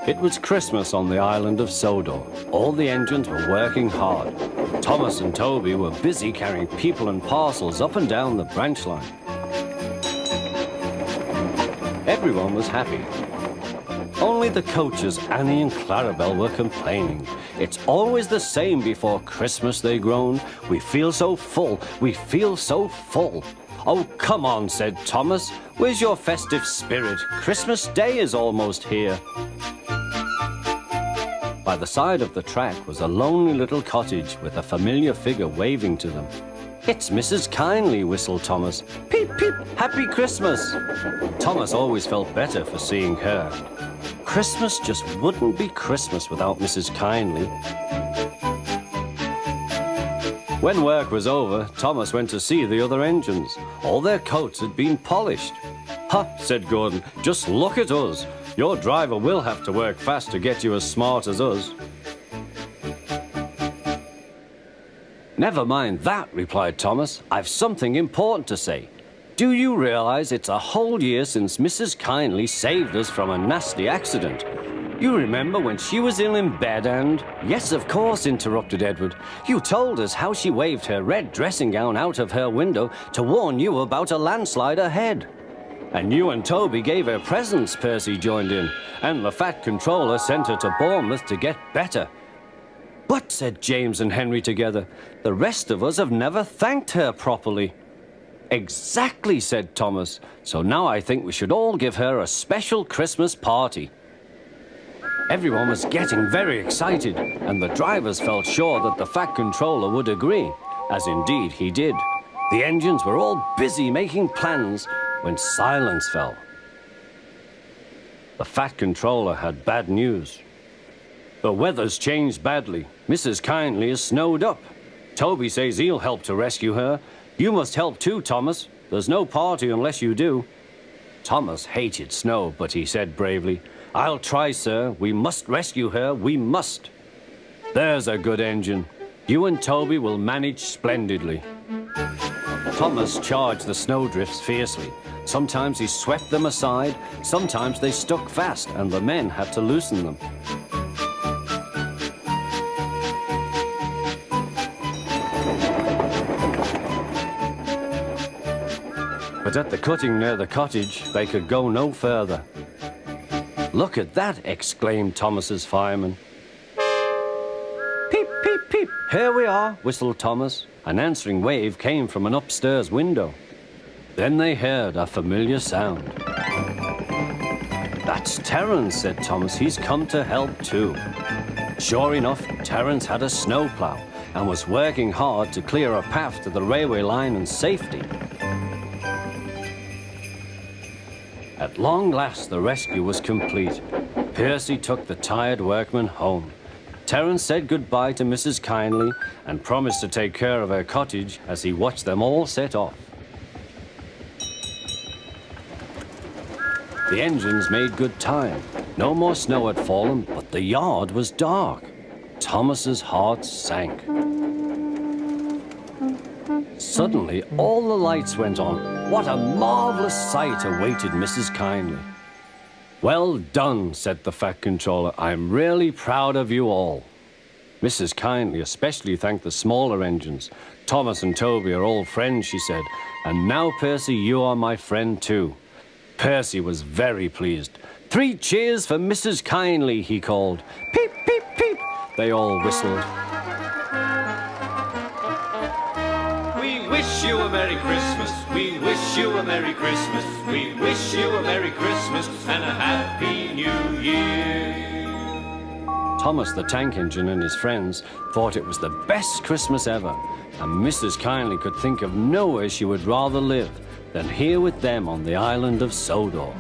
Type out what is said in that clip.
It was Christmas on the island of Sodor. All the engines were working hard. Thomas and Toby were busy carrying people and parcels up and down the branch line. Everyone was happy. Only the coaches, Annie and Clarabelle, were complaining. It's always the same before Christmas, they groaned. We feel so full, we feel so full. Oh, come on, said Thomas. Where's your festive spirit? Christmas Day is almost here. By the side of the track was a lonely little cottage with a familiar figure waving to them. It's Mrs. Kindly, whistled Thomas. Peep, peep, Happy Christmas. Thomas always felt better for seeing her. Christmas just wouldn't be Christmas without Mrs. Kindly. When work was over, Thomas went to see the other engines. All their coats had been polished. Ha, said Gordon, just look at us. Your driver will have to work fast to get you as smart as us. Never mind that, replied Thomas. I've something important to say. Do you realize it's a whole year since Mrs. Kindly saved us from a nasty accident? You remember when she was ill in bed and... Yes, of course, interrupted Edward. You told us how she waved her red dressing gown out of her window to warn you about a landslide ahead. And you and Toby gave her presents, Percy joined in. And the Fat Controller sent her to Bournemouth to get better. But, said James and Henry together, the rest of us have never thanked her properly. Exactly, said Thomas. So now I think we should all give her a special Christmas party. Everyone was getting very excited, and the drivers felt sure that the Fat Controller would agree, as indeed he did. The engines were all busy making plans when silence fell. The Fat Controller had bad news. The weather's changed badly. Mrs. Kindly is snowed up. Toby says he'll help to rescue her. You must help too, Thomas. There's no party unless you do. Thomas hated snow, but he said bravely, I'll try, sir. We must rescue her. We must. There's a good engine. You and Toby will manage splendidly. Thomas charged the snowdrifts fiercely. Sometimes he swept them aside. Sometimes they stuck fast, and the men had to loosen them. But at the cutting near the cottage, they could go no further. Look at that, exclaimed Thomas's fireman. Peep, peep, peep. Here we are, whistled Thomas. An answering wave came from an upstairs window. Then they heard a familiar sound. That's Terence, said Thomas. He's come to help too. Sure enough, Terence had a snowplow and was working hard to clear a path to the railway line in safety. At long last, the rescue was complete. Percy took the tired workmen home. Terence said goodbye to Mrs. Kindly and promised to take care of her cottage as he watched them all set off. The engines made good time. No more snow had fallen, but the yard was dark. Thomas's heart sank. Suddenly, all the lights went on. What a marvelous sight awaited Mrs. Kindly. Well done, said the Fat Controller. I'm really proud of you all. Mrs. Kindly especially thanked the smaller engines. Thomas and Toby are old friends, she said. And now, Percy, you are my friend too. Percy was very pleased. 3 cheers for Mrs. Kindly, he called. Peep, peep, peep. They all whistled. We wish you a Merry Christmas. We wish you a Merry Christmas. We wish you a Merry Christmas and a Happy New Year. Thomas the Tank Engine and his friends thought it was the best Christmas ever, and Mrs. Kindly could think of nowhere she would rather live than here with them on the island of Sodor.